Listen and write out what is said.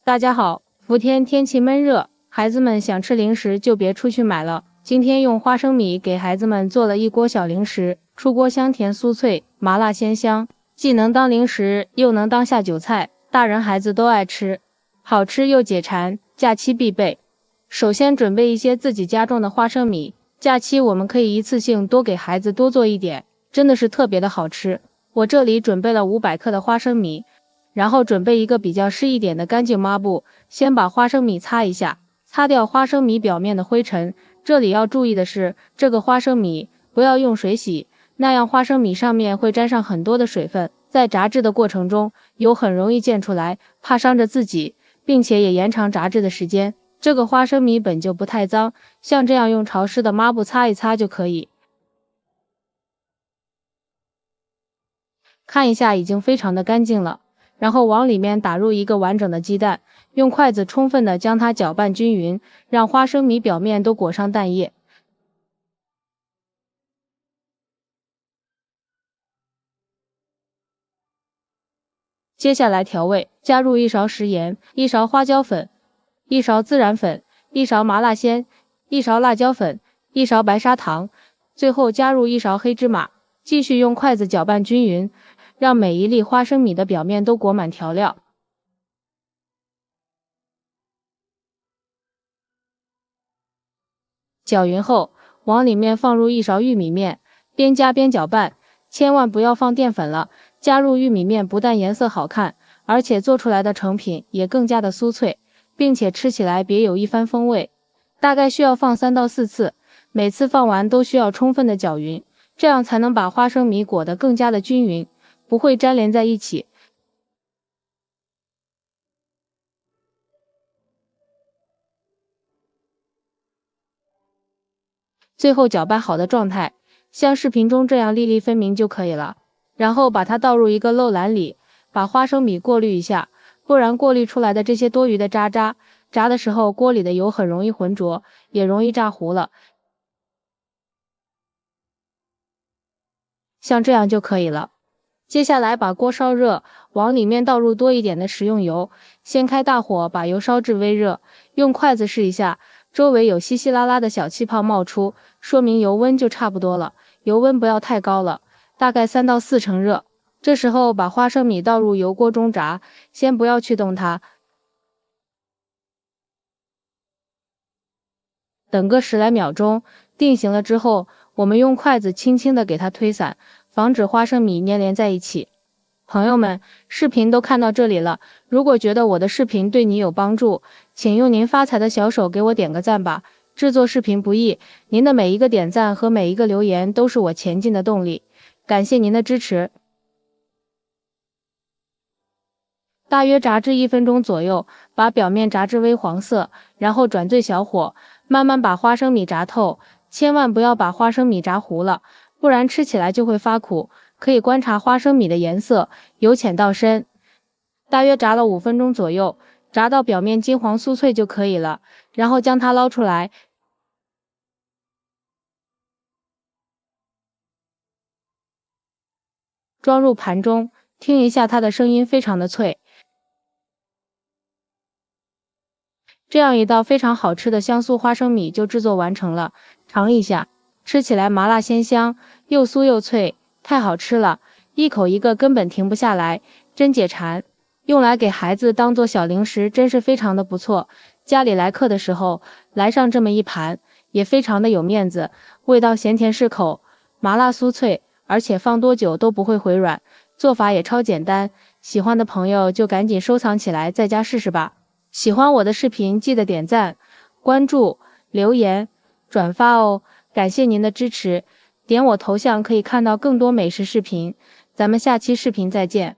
大家好，伏天天气闷热，孩子们想吃零食就别出去买了。今天用花生米给孩子们做了一锅小零食，出锅香甜酥脆，麻辣鲜香，既能当零食，又能当下酒菜，大人孩子都爱吃，好吃又解馋，假期必备。首先准备一些自己家种的花生米，假期我们可以一次性多给孩子多做一点，真的是特别的好吃。我这里准备了500克的花生米。然后准备一个比较湿一点的干净抹布，先把花生米擦一下，擦掉花生米表面的灰尘。这里要注意的是，这个花生米不要用水洗，那样花生米上面会沾上很多的水分，在炸制的过程中油很容易溅出来，怕伤着自己，并且也延长炸制的时间。这个花生米本就不太脏，像这样用潮湿的抹布擦一擦就可以。看一下，已经非常的干净了。然后往里面打入一个完整的鸡蛋，用筷子充分的将它搅拌均匀，让花生米表面都裹上蛋液。接下来调味，加入1勺食盐、1勺花椒粉、1勺孜然粉、1勺麻辣鲜、1勺辣椒粉、1勺白砂糖，最后加入1勺黑芝麻，继续用筷子搅拌均匀，让每一粒花生米的表面都裹满调料。搅匀后，往里面放入1勺玉米面，边加边搅拌，千万不要放淀粉了。加入玉米面不但颜色好看，而且做出来的成品也更加的酥脆，并且吃起来别有一番风味。大概需要放3到4次，每次放完都需要充分的搅匀，这样才能把花生米裹得更加的均匀，不会粘连在一起。最后搅拌好的状态，像视频中这样粒粒分明就可以了。然后把它倒入一个漏篮里，把花生米过滤一下，不然过滤出来的这些多余的渣渣，炸的时候锅里的油很容易浑浊，也容易炸糊了。像这样就可以了。接下来把锅烧热，往里面倒入多一点的食用油，先开大火把油烧至微热，用筷子试一下，周围有稀稀拉拉的小气泡冒出，说明油温就差不多了，油温不要太高了，大概3到4成热。这时候把花生米倒入油锅中炸，先不要去动它，等个10来秒钟，定型了之后，我们用筷子轻轻的给它推散，防止花生米粘连在一起。朋友们，视频都看到这里了，如果觉得我的视频对你有帮助，请用您发财的小手给我点个赞吧。制作视频不易，您的每一个点赞和每一个留言都是我前进的动力，感谢您的支持。大约炸至1分钟左右，把表面炸至微黄色，然后转最小火，慢慢把花生米炸透，千万不要把花生米炸糊了，不然吃起来就会发苦。可以观察花生米的颜色，由浅到深。大约炸了5分钟左右，炸到表面金黄酥脆就可以了，然后将它捞出来，装入盘中，听一下它的声音非常的脆。这样一道非常好吃的香酥花生米就制作完成了，尝一下，吃起来麻辣鲜香，又酥又脆，太好吃了，一口一个根本停不下来，真解馋。用来给孩子当做小零食真是非常的不错，家里来客的时候来上这么一盘，也非常的有面子，味道咸甜适口，麻辣酥脆，而且放多久都不会回软，做法也超简单，喜欢的朋友就赶紧收藏起来，在家试试吧。喜欢我的视频记得点赞、关注、留言、转发哦，感谢您的支持，点我头像可以看到更多美食视频，咱们下期视频再见。